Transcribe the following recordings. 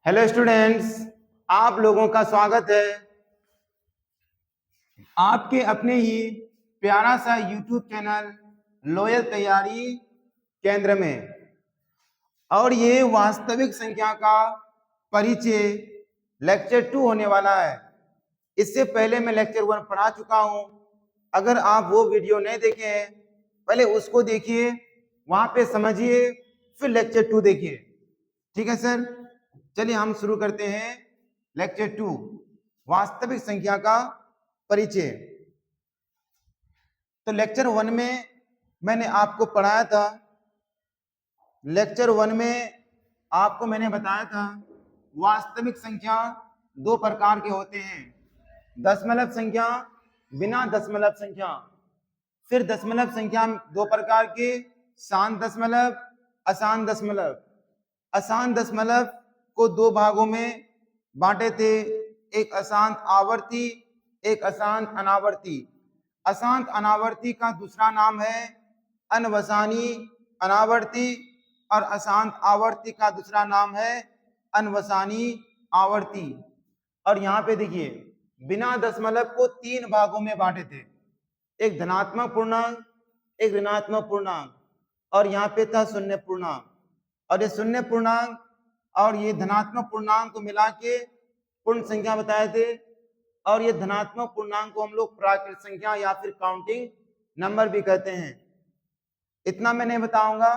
Hello students, आप लोगों का स्वागत है आपके अपने ही प्यारा सा यूट्यूब चैनल लोयल तैयारी केंद्र में। और ये वास्तविक संख्या का परिचय लेक्चर 2 होने वाला है। इससे पहले मैं लेक्चर 1 पढ़ा चुका हूं। अगर आप वो वीडियो नहीं देखे हैं, पहले उसको देखिए, वहां पे समझिए, फिर लेक्चर 2 देखिए। ठीक है सर, चलिए हम शुरू करते हैं लेक्चर 2, वास्तविक संख्या का परिचय। तो लेक्चर 1 में मैंने आपको पढ़ाया था, लेक्चर 1 में आपको मैंने बताया था वास्तविक संख्या दो प्रकार के होते हैं, दशमलव संख्या, बिना दशमलव संख्या। फिर दशमलव संख्या दो प्रकार के, शांत दशमलव, अशांत दशमलव। अशांत दशमलव को दो भागों में बांटे थे, एक अशांत आवर्ती, एक अशांत अनावर्ती। अशांत अनावर्ती का दूसरा नाम है अनवसानी अनावर्ती, और अशांत आवर्ती का दूसरा नाम है अनवसानी आवर्ती। और यहाँ पे देखिए, बिना दशमलव को तीन भागों में बांटे थे, एक धनात्मक पूर्णांक, एक ऋणात्मक पूर्णांक, और यहाँ पे था शून्य पूर्णांक। और ये शून्य पूर्णांक और ये धनात्मक पूर्णांक को मिला के पूर्ण संख्या बताए थे। और ये धनात्मक पूर्णांक को हम लोग प्राकृत संख्या या फिर काउंटिंग नंबर भी कहते हैं। इतना मैं नहीं बताऊंगा।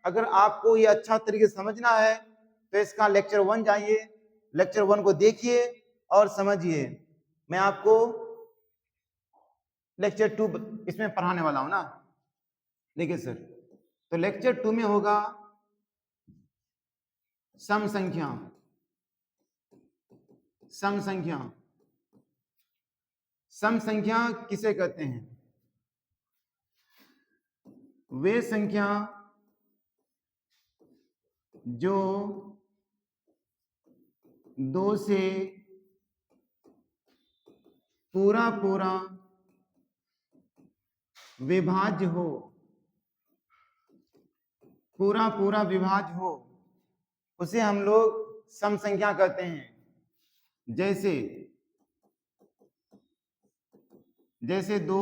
अगर आपको ये अच्छा तरीके से समझना है तो इसका लेक्चर 1 जाइए, लेक्चर 1 को देखिए और समझिए। मैं आपको लेक्चर 2 इसमें पढ़ाने वाला हूं ना। देखिए सर, तो लेक्चर 2 में होगा सम संख्या। सम संख्या, सम संख्या किसे कहते हैं? वे संख्या जो दो से पूरा पूरा विभाज्य हो, पूरा पूरा विभाज्य हो, उसे हम लोग सम संख्या कहते हैं। जैसे 2,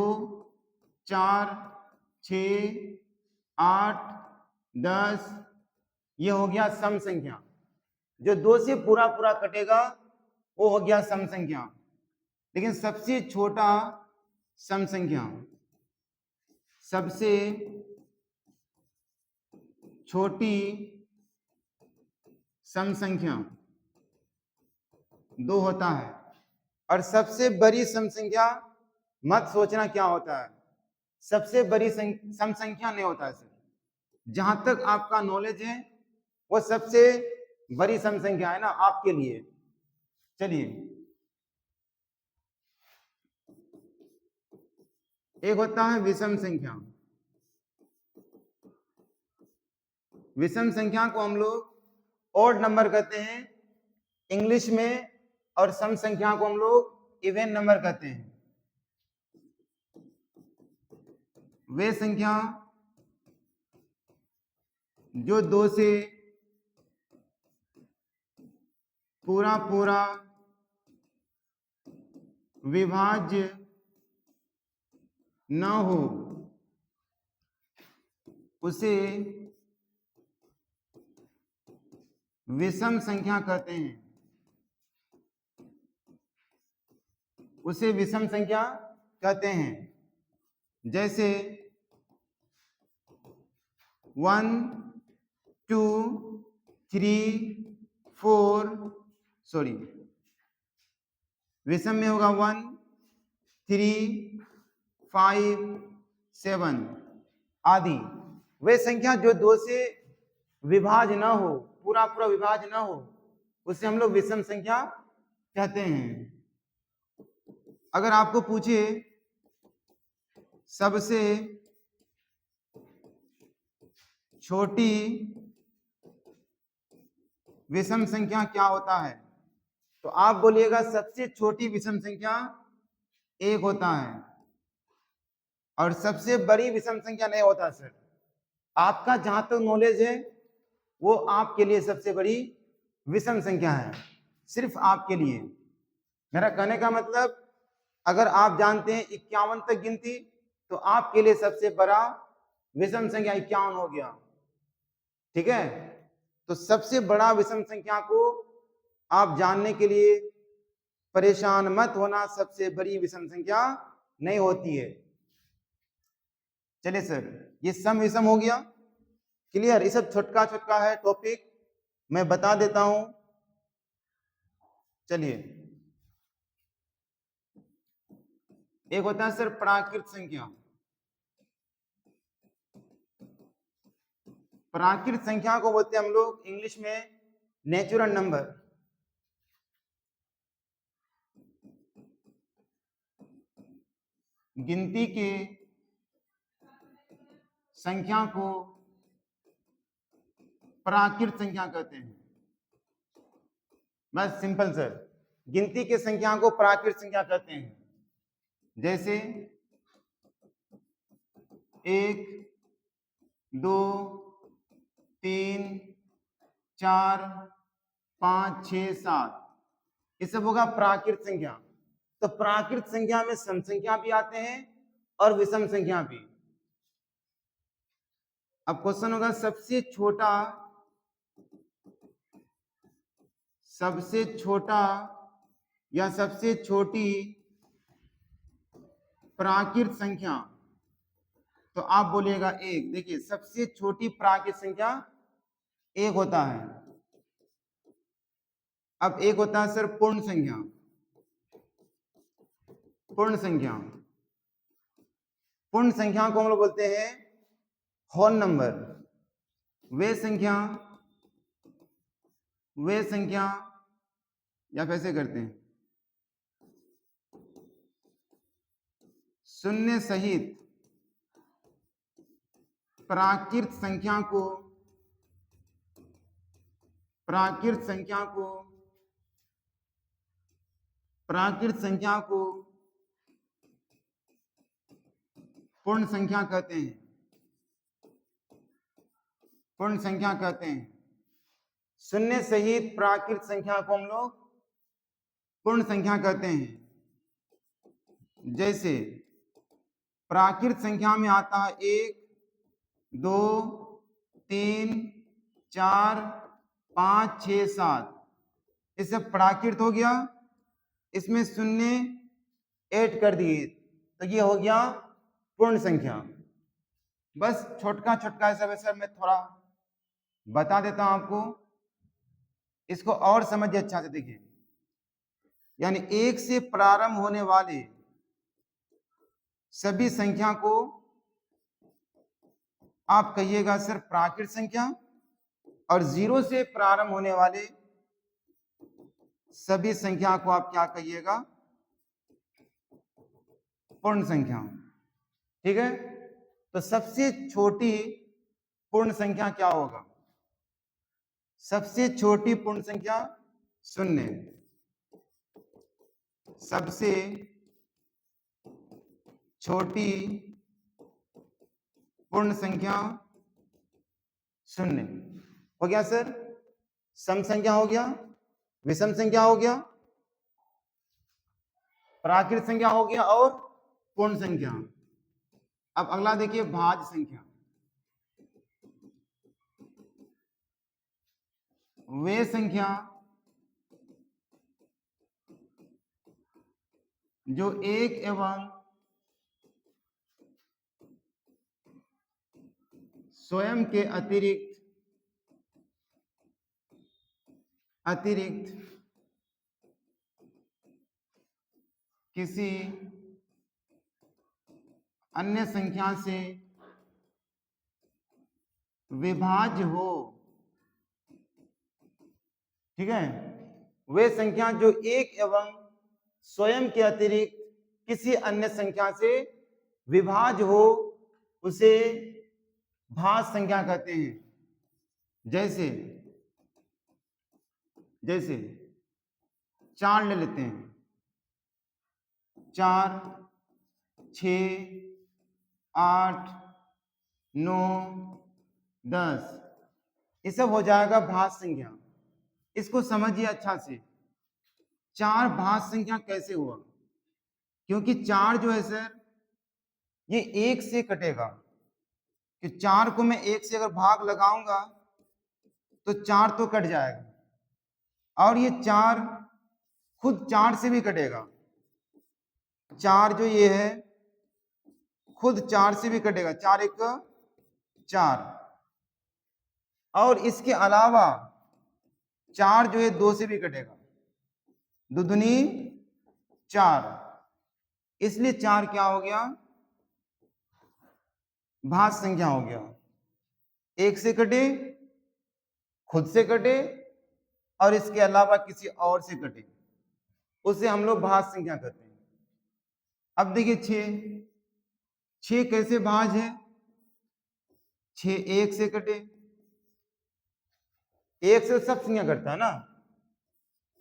4, 6, 8, 10, ये हो गया सम संख्या। जो दो से पूरा पूरा कटेगा वो हो गया सम संख्या। लेकिन सबसे छोटा सम संख्या, सबसे छोटी सम संख्या 2 होता है। और सबसे बड़ी सम संख्या मत सोचना क्या होता है, सबसे बड़ी सम संख्या नहीं होता है सर। जहां तक आपका नॉलेज है वो सबसे बड़ी सम संख्या है ना आपके लिए। चलिए, एक होता है विषम संख्या। विषम संख्या को हम लोग ऑड नंबर कहते हैं इंग्लिश में, और सम संख्या को हम लोग इवन नंबर कहते हैं। वे संख्या जो दो से पूरा पूरा विभाज्य न हो, उसे विषम संख्या कहते हैं। उसे विषम संख्या कहते हैं। जैसे 1, 2, 3, 4, सॉरी, विषम में होगा 1, 3, 5, 7 आदि। वे संख्या जो दो से विभाज्य ना हो, पूरा पूरा विभाज्य ना हो, उसे हम लोग विषम संख्या कहते हैं। अगर आपको पूछे सबसे छोटी विषम संख्या क्या होता है, तो आप बोलिएगा सबसे छोटी विषम संख्या 1 होता है। और सबसे बड़ी विषम संख्या नहीं होता सर। आपका जहां तक नॉलेज है वो आपके लिए सबसे बड़ी विषम संख्या है, सिर्फ आपके लिए। मेरा कहने का मतलब, अगर आप जानते हैं 51 तक गिनती, तो आपके लिए सबसे बड़ा विषम संख्या 51 हो गया। ठीक है, तो सबसे बड़ा विषम संख्या को आप जानने के लिए परेशान मत होना, सबसे बड़ी विषम संख्या नहीं होती है। चलिए सर, ये सम विषम हो गया, क्लियर। ये सब छोटका छोटका है टॉपिक, मैं बता देता हूं। चलिए, एक होता है सर प्राकृत संख्या। प्राकृत संख्या को बोलते हैं हम लोग इंग्लिश में नेचुरल नंबर। गिनती के संख्या को प्राकृत संख्या कहते हैं। बस सिंपल सर, गिनती के संख्या को प्राकृत संख्या कहते हैं। जैसे 1, 2, 3, 4, 5, 6, 7, ये सब होगा प्राकृत संख्या। तो प्राकृत संख्या में सम संख्या भी आते हैं और विषम संख्या भी। अब क्वेश्चन होगा, सबसे छोटा या सबसे छोटी प्राकृत संख्या, तो आप बोलिएगा 1। देखिए, सबसे छोटी प्राकृत संख्या 1 होता है। अब एक होता है सर पूर्ण संख्या। पूर्ण संख्या को हम लोग बोलते हैं होल नंबर। वे संख्या या कैसे करते हैं, शून्य सहित प्राकृत संख्या को पूर्ण संख्या कहते हैं। शून्य सहित प्राकृत संख्या को हम लोग पूर्ण संख्या कहते हैं। जैसे प्राकृत संख्या में आता है 1, 2, 3, 4, 5, 6, 7, ये सब प्राकृत हो गया। इसमें शून्य ऐड कर दिए तो ये हो गया पूर्ण संख्या। बस छोटका ऐसा वैसा मैं थोड़ा बता देता हूं आपको, इसको और समझिए अच्छा से। देखिए, यानी 1 से प्रारंभ होने वाले सभी संख्या को आप कहिएगा सर प्राकृत संख्या, और 0 से प्रारंभ होने वाले सभी संख्या को आप क्या कहिएगा, पूर्ण संख्या। ठीक है, तो सबसे छोटी पूर्ण संख्या क्या होगा? सबसे छोटी पूर्ण संख्या 0। सबसे छोटी पूर्ण संख्या 0 हो गया सर। सम संख्या हो गया, विषम संख्या हो गया, प्राकृत संख्या हो गया और पूर्ण संख्या। अब अगला देखिए भाज्य संख्या। वे संख्या जो 1 एवं स्वयं के अतिरिक्त किसी अन्य संख्या से विभाज्य हो। ठीक है, वे संख्या जो 1 एवं स्वयं के अतिरिक्त किसी अन्य संख्या से विभाज्य हो, उसे भाज्य संख्या कहते हैं। जैसे 4 ले लेते हैं, 4, 6, 8, 9, 10, ये सब हो जाएगा भाज्य संख्या। इसको समझिए अच्छा से। 4 भाज्य संख्या कैसे हुआ? क्योंकि 4 जो है सर ये 1 से कटेगा, कि 4 को मैं 1 से अगर भाग लगाऊंगा तो 4 तो कट जाएगा, और ये 4 खुद 4 से भी कटेगा। 4 जो ये है खुद 4 से भी कटेगा, 4 1 4, और इसके अलावा 4 जो है 2 से भी कटेगा, 2 दूनी 4, इसलिए 4 क्या हो गया? भाज्य संख्या हो गया। 1 से कटे, खुद से कटे, और इसके अलावा किसी और से कटे, उसे हम लोग भाज्य संख्या कहते हैं। अब देखिए 6 कैसे भाज्य है? 6 1 से कटे, 1 से सब संख्या कटता है ना,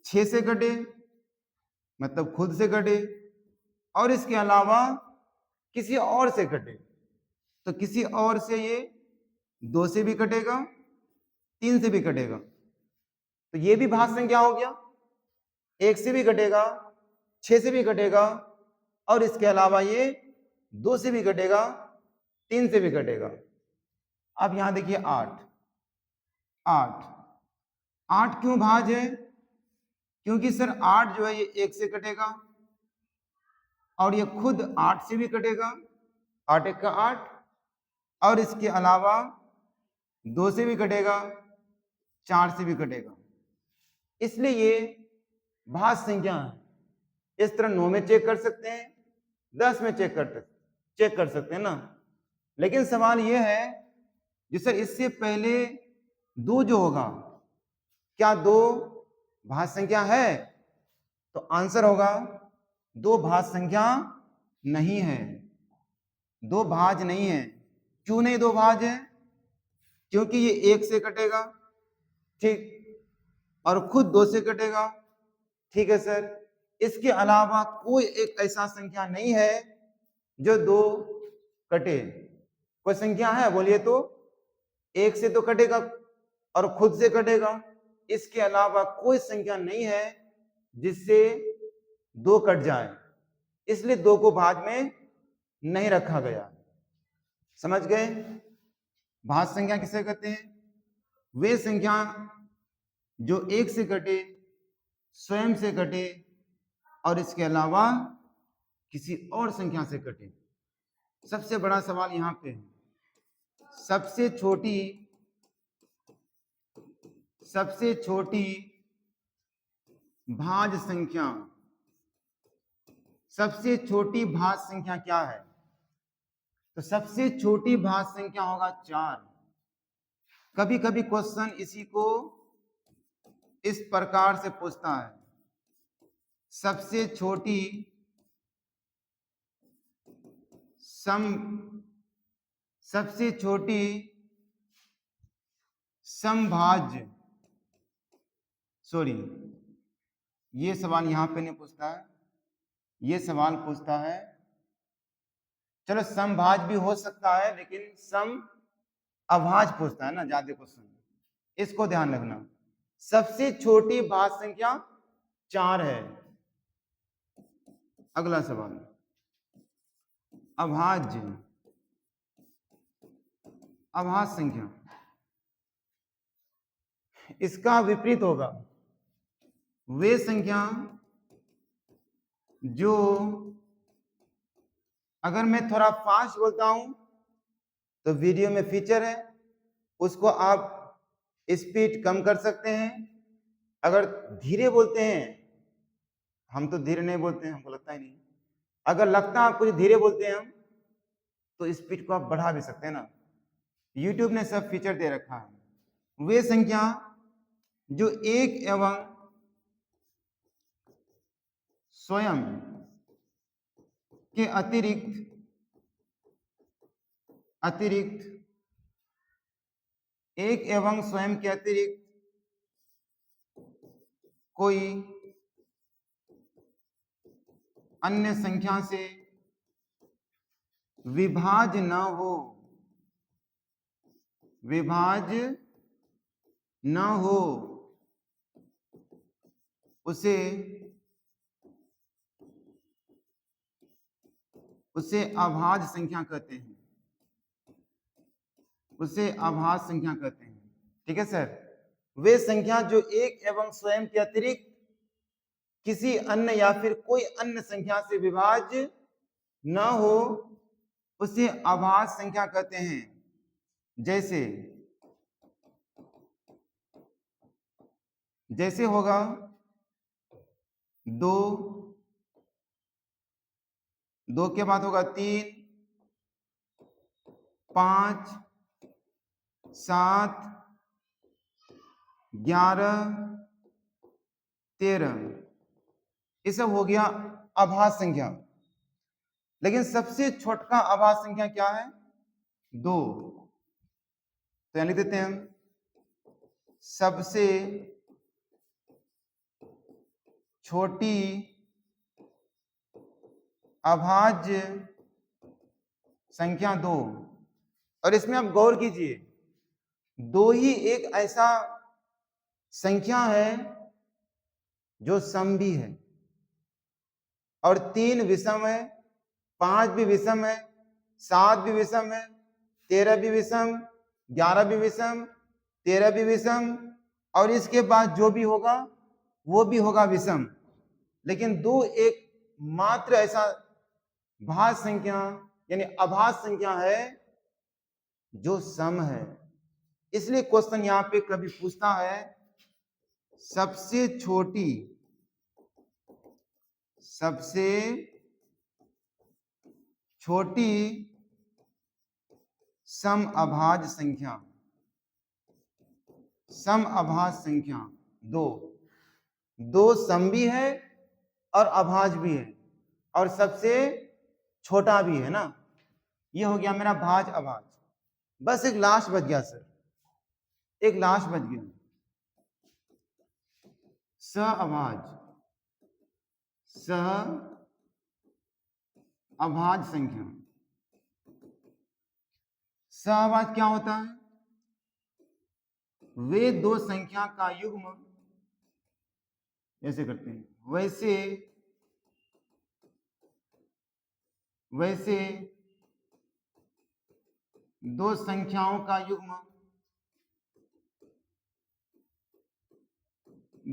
6 से कटे मतलब खुद से कटे, और इसके अलावा किसी और से कटे, तो किसी और से ये 2 से भी कटेगा, 3 से भी कटेगा, तो ये भी भाज्य संख्या हो गया। 1 से भी कटेगा, 6 से भी कटेगा, और इसके अलावा ये 2 से भी कटेगा, 3 से भी कटेगा। अब यहां देखिए 8 क्यों भाज्य है? क्योंकि सर 8 जो है ये 1 से कटेगा, और ये खुद 8 से भी कटेगा, 8 1 का 8, और इसके अलावा 2 से भी कटेगा, 4 से भी कटेगा, इसलिए ये भाज्य संख्या है। इस तरह 9 में चेक कर सकते हैं, 10 में चेक कर सकते हैं ना। लेकिन सवाल ये है कि सर इससे पहले 2 जो होगा, क्या 2 भाज्य संख्या है? तो आंसर होगा 2 भाज्य संख्या नहीं है, 2 भाज्य नहीं है। क्यों नहीं 2 भाज्य है? क्योंकि ये 1 से कटेगा, ठीक, और खुद 2 से कटेगा, ठीक है सर। इसके अलावा कोई एक ऐसा संख्या नहीं है जो 2 कटे। कोई संख्या है बोलिए तो? 1 से तो कटेगा और खुद से कटेगा, इसके अलावा कोई संख्या नहीं है जिससे 2 कट जाए, इसलिए 2 को भाज्य में नहीं रखा गया। समझ गए? भाज्य संख्या किसे कहते हैं? वे संख्या जो 1 से कटे, स्वयं से कटे, और इसके अलावा किसी और संख्या से कटे। सबसे बड़ा सवाल यहां पे है, सबसे छोटी भाज्य संख्या, सबसे छोटी भाज्य संख्या क्या है? तो सबसे छोटी भाज्य संख्या होगा 4। कभी कभी क्वेश्चन इसी को इस प्रकार से पूछता है, सबसे छोटी समभाज्य, सॉरी ये सवाल यहां पे नहीं पूछता है, ये सवाल पूछता है, चलो समभाज्य भी हो सकता है, लेकिन सम अभाज्य पूछता है ना ज्यादा क्वेश्चन, इसको ध्यान रखना। सबसे छोटी भाज्य संख्या 4 है। अगला सवाल, अभाज्य संख्या, इसका विपरीत होगा वे संख्या जो, अगर मैं थोड़ा फास्ट बोलता हूं तो वीडियो में फीचर है, उसको आप स्पीड कम कर सकते हैं। अगर धीरे बोलते हैं, हम तो धीरे नहीं बोलते हैं, हमको लगता ही नहीं, अगर लगता है आपको धीरे बोलते हैं हम, तो स्पीड को आप बढ़ा भी सकते हैं ना। YouTube ने सब फीचर दे रखा है। वे संख्या जो 1 एवं स्वयं के अतिरिक्त 1 एवं स्वयं के अतिरिक्त कोई अन्य संख्या से विभाज्य न हो, उसे अभाज्य संख्या कहते हैं, उसे अभाज्य संख्या कहते हैं। ठीक है सर। वे संख्या जो एक एवं स्वयं के अतिरिक्त किसी अन्य या फिर कोई अन्य संख्या से विभाज्य न हो, उसे अभाज्य संख्या कहते हैं। जैसे होगा 2, 2 के बाद होगा 3, 5, 7, 11, 13, ये सब हो गया अभाज्य संख्या। लेकिन सबसे छोटा अभाज्य संख्या क्या है? 2। तो यहां लिख देते हैं हम, सबसे छोटी अभाज्य संख्या 2। और इसमें आप गौर कीजिए, 2 ही एक ऐसा संख्या है जो सम भी है, और 3 विषम है, 5 भी विषम है, 7 भी विषम है, 13 भी विषम, 11 भी विषम, 13 भी विषम, और इसके बाद जो भी होगा वो भी होगा विषम। लेकिन 2 एक मात्र ऐसा भाज्य संख्या यानी अभाज्य संख्या है जो सम है। इसलिए क्वेश्चन यहां पे कभी पूछता है सबसे छोटी सम अभाज्य संख्या, सम अभाज्य संख्या 2 सम भी है और अभाज्य भी है और सबसे छोटा भी है ना। ये हो गया मेरा भाज्य अभाज्य। बस एक लास्ट बच गया सर, एक लास्ट बच गया, सहअभाज्य, सहअभाज्य संख्या। सहअभाज्य क्या होता है? वे 2 संख्या का युग्म, ऐसे करते हैं, वैसे 2 संख्याओं का युग्म,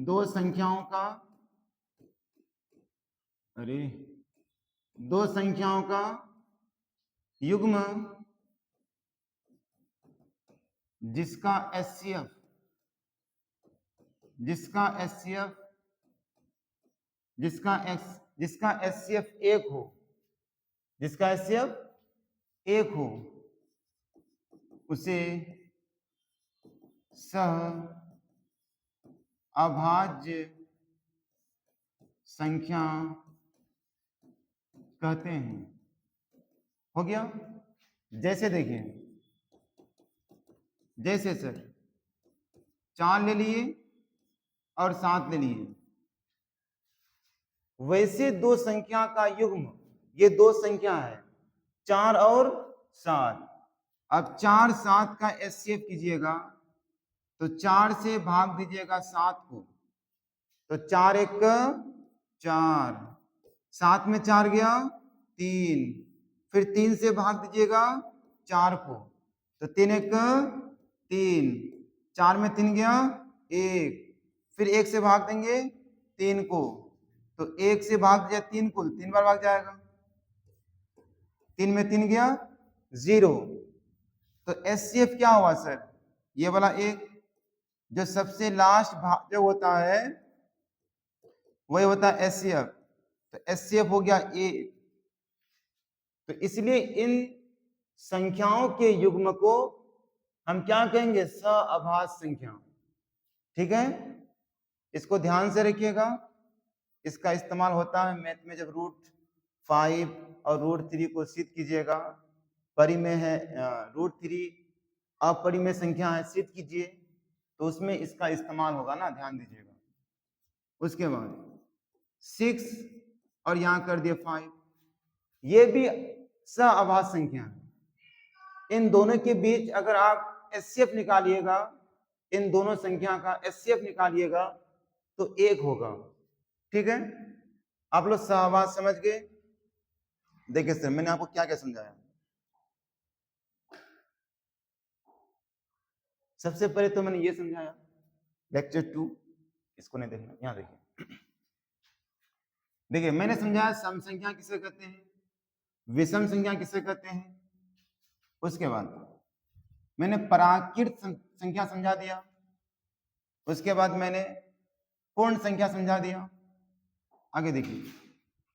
2 संख्याओं का, 2 संख्याओं का युग्म जिसका HCF 1 हो, जिसका HCF 1 हो, उसे सहअभाज्य संख्या कहते हैं। हो गया? जैसे देखिए, जैसे सर 4 ले लिए और 7 ले लिए, वैसे 2 संख्या का युग्म, ये 2 संख्या है 4 और 7। अब 4 7 का HCF कीजिएगा तो 4 से भाग दीजिएगा 7 को, तो 4 1 4, 7 में 4 गया 3, फिर 3 से भाग दीजिएगा 4 को, तो 3 1 3, 4 में 3 गया 1, फिर 1 से भाग देंगे 3 को, तो 1 से भाग दिया 3 को, 3 बार भाग जाएगा, 3 में 3 गया 0। तो HCF क्या हुआ सर? ये वाला 1, जो सबसे लास्ट भाग जो होता है वही होता है HCF, तो HCF हो गया 1। तो इसलिए इन संख्याओं के युग्म को हम क्या कहेंगे? सहअभाज्य संख्या। ठीक है, इसको ध्यान से रखिएगा। इसका इस्तेमाल होता है मैथ में, जब √5 और √3 को सिद्ध कीजिएगा। परि में है √3 अपरिमेय संख्या है, सिद्ध कीजिए, तो उसमें इसका इस्तेमाल होगा ना, ध्यान दीजिएगा। उसके बाद 6 और यहां कर दिए 5, ये भी सहअभाज्य संख्या है। इन दोनों के बीच अगर आप HCF निकालिएगा, इन दोनों संख्या का HCF निकालिएगा तो 1 होगा। ठीक है, आप लोग सहवास समझ गए। देखिए सर, मैंने आपको क्या क्या समझाया। सबसे पहले तो मैंने ये समझाया लेक्चर 2, इसको नहीं देखना, यहां देखिए। देखिए मैंने समझाया सम संख्या किसे कहते हैं, विषम संख्या किसे कहते हैं। उसके बाद मैंने प्राकृत संख्या समझा दिया। उसके बाद मैंने पूर्ण संख्या समझा दिया। आगे देखिए,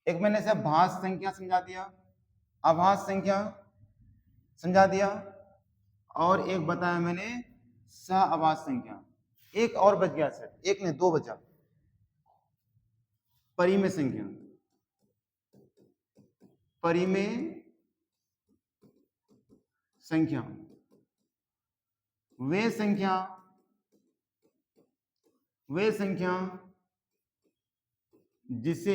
एक मैंने से भाज्य संख्या समझा दिया, अभाज्य संख्या समझा दिया, और एक बताया मैंने सहअभाज्य संख्या। एक और बच गया सर, एक ने दो बचा, परिमेय संख्या। परिमेय संख्या वे संख्या जिसे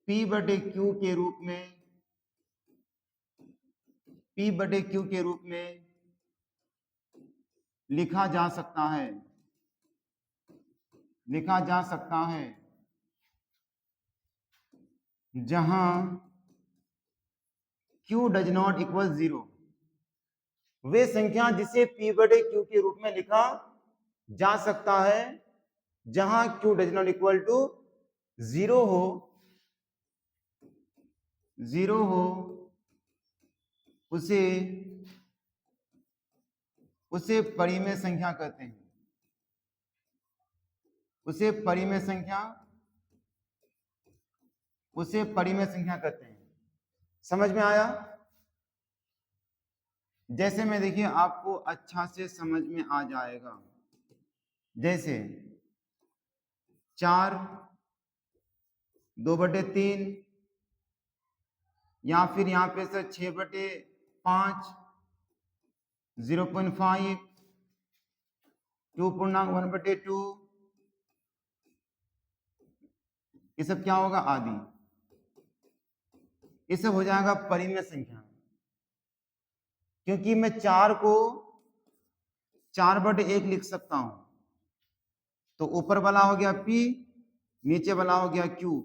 P/Q के रूप में लिखा जा सकता है जहां Q डज नॉट इक्वल 0। वे संख्या जिसे P/Q के रूप में लिखा जा सकता है जहां Q does not equal to 0 हो, उसे परिमेय संख्या कहते हैं। उसे परिमेय संख्या कहते हैं। समझ में आया? जैसे में देखिए आपको अच्छा से समझ में आ जाएगा। जैसे 4, 2/3, या फिर यहाँ पे से 6/5, 0.5, 2.1/2, ये सब क्या होगा? आदि। ये सब हो जाएगा परिमेय संख्या, क्योंकि मैं 4 को 4/1 लिख सकता हूं। तो ऊपर वाला हो गया P, नीचे वाला हो गया Q,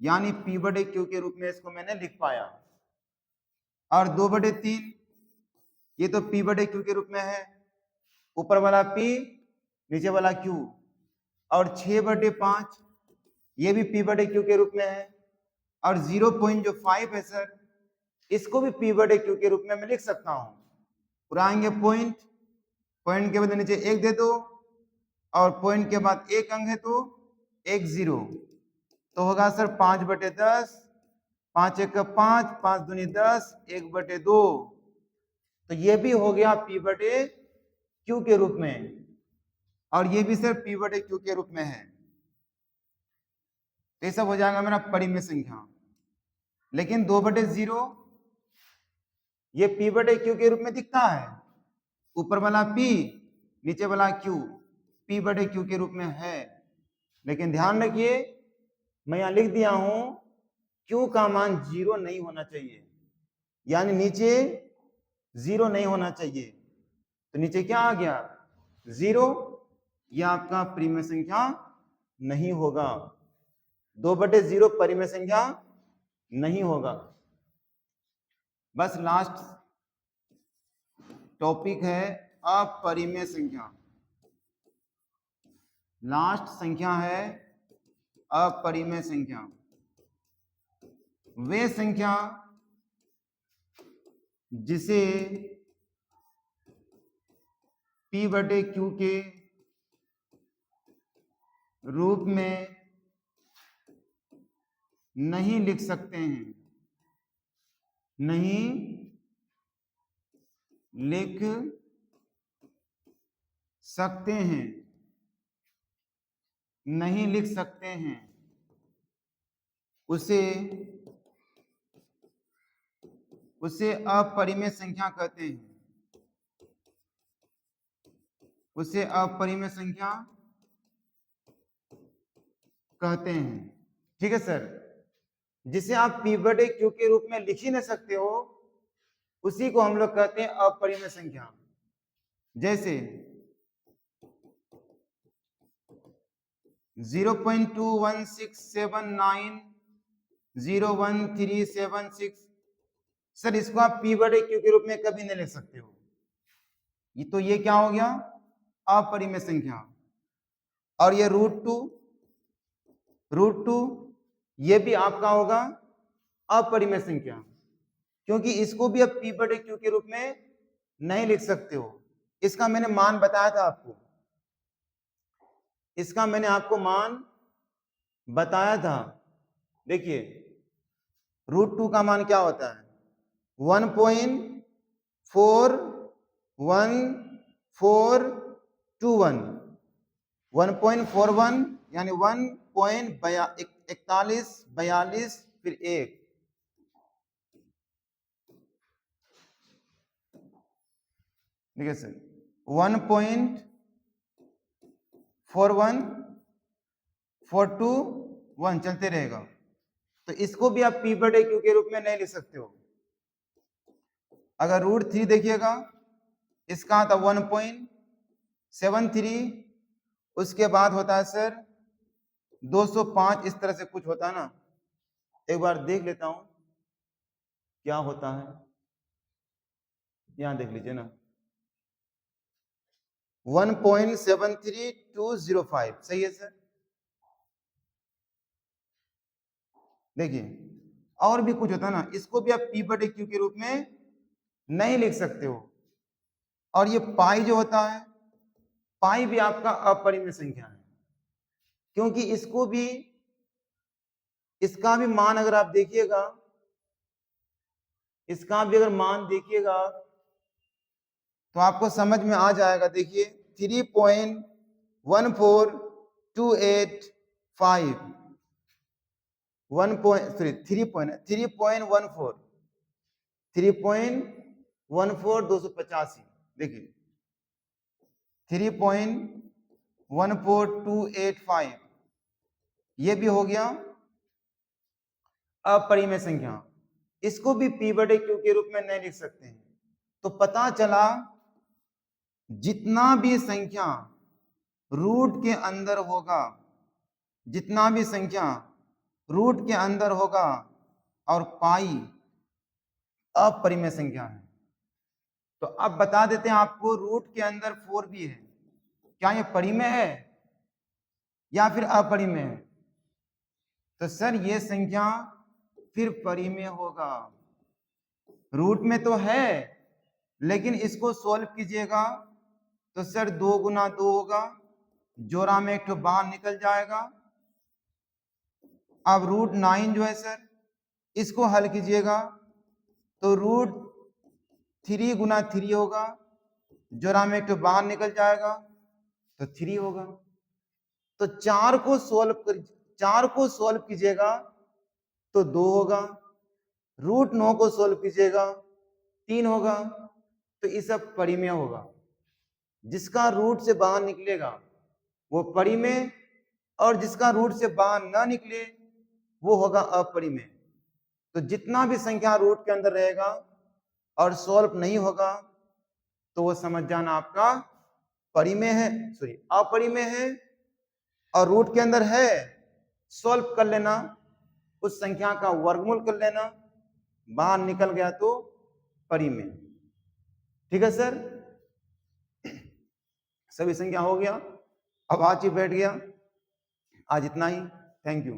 यानी P/Q के रूप में इसको मैंने लिख पाया। और 2/3 ये तो P/Q के रूप में है, ऊपर वाला P, नीचे वाला Q। और 6/5 ये भी P/Q के रूप में है, और 0.5 है सर, इसको भी P/Q के रूप में मैं लिख सकता हूं। उड़ाएंगे पॉइंट के बाद नीचे 1 दे दो, और पॉइंट के बाद एक अंक है तो 1 0, तो होगा सर 5/10, 5 1 5, 5 दूनी 10, 1/2। तो ये भी हो गया P/Q के रूप में, और ये भी सर P/Q के रूप में है। तो ये सब हो जाएगा मेरा परिमेय संख्या। लेकिन 2/0 ये P/Q के रूप में दिखता है, ऊपर वाला P, नीचे वाला Q, P/Q के रूप में है। लेकिन ध्यान रखिए, मैं यहां लिख दिया हूं Q का मान 0 नहीं होना चाहिए, यानी नीचे 0 नहीं होना चाहिए। तो नीचे क्या आ गया? 0। यह आपका परिमेय संख्या नहीं होगा, 2/0 परिमेय संख्या नहीं होगा। बस लास्ट टॉपिक है अपरिमेय संख्या। लास्ट संख्या है अपरिमेय संख्या। वे संख्या जिसे P/Q के रूप में नहीं लिख सकते हैं, नहीं लिख सकते हैं, नहीं लिख सकते हैं, उसे अपरिमेय संख्या कहते हैं। उसे अपरिमेय संख्या कहते हैं। ठीक है सर, जिसे आप P/Q के रूप में लिख ही नहीं सकते हो, उसी को हम लोग कहते हैं अपरिमेय संख्या। जैसे 0.2167901376। सर इसको आप पी बटे क्यू के रूप में कभी नहीं लिख सकते हो। ये क्या हो गया, अपरिमेय संख्या। और ये √2 ये भी आपका होगा अपरिमेय संख्या, क्योंकि इसको भी आप पी बटे क्यू के रूप में नहीं लिख सकते हो। इसका मैंने मान बताया था आपको, इसका मैंने आपको मान बताया था। देखिए √2 का मान क्या होता है, 1.4141 1.41 यानी 1.4142 फिर 1, देखिए सर 1.41421 चलते रहेगा। तो इसको भी आप पी बटे क्यू के रूप में नहीं लिख सकते हो। अगर √3 देखिएगा, इसका था 1.73, उसके बाद होता है सर 205, इस तरह से कुछ होता है ना। एक बार देख लेता हूं क्या होता है, यहां देख लीजिए ना, 1.73205 सही है सर। देखिए और भी कुछ होता है ना, इसको भी आप पी बटे क्यू के रूप में नहीं लिख सकते हो। और ये पाई जो होता है, पाई भी आपका अपरिमेय संख्या है, क्योंकि इसका भी मान अगर आप देखिएगा, इसका भी अगर मान देखिएगा तो आपको समझ में आ जाएगा। देखिए 3.14285 285, देखिए 3.14285 ये भी हो गया अपरिमेय संख्या। इसको भी पी बटे क्यू के रूप में नहीं लिख सकते हैं। तो पता चला जितना भी संख्या रूट के अंदर होगा, जितना भी संख्या रूट के अंदर होगा और पाई अपरिमेय संख्या है। तो अब बता देते हैं आपको, रूट के अंदर 4 भी है, क्या ये परिमेय है या फिर अपरिमेय है? तो सर ये संख्या फिर परिमेय होगा। रूट में तो है, लेकिन इसको सॉल्व कीजिएगा तो सर 2 गुना 2 होगा, जोड़ा में एक तो बाहर निकल जाएगा। अब √9 जो है सर, इसको हल कीजिएगा तो √3 गुना 3 होगा, जोड़ा में एक तो बाहर निकल जाएगा तो 3 होगा। तो 4 को सॉल्व कीजिएगा तो 2 होगा, √9 को सॉल्व कीजिएगा 3 होगा। तो ये सब परिमेय होगा। जिसका रूट से बाहर निकलेगा वो परिमेय, और जिसका रूट से बाहर ना निकले वो होगा अपरिमेय। तो जितना भी संख्या रूट के अंदर रहेगा और सॉल्व नहीं होगा तो वो समझ जाना आपका परिमेय है, सॉरी अपरिमेय है। और रूट के अंदर है, सॉल्व कर लेना, उस संख्या का वर्गमूल कर लेना, बाहर निकल गया तो परिमेय। ठीक है सर, सभी संख्या हो गया। अब आज ही बैठ गया, आज इतना ही। Thank you.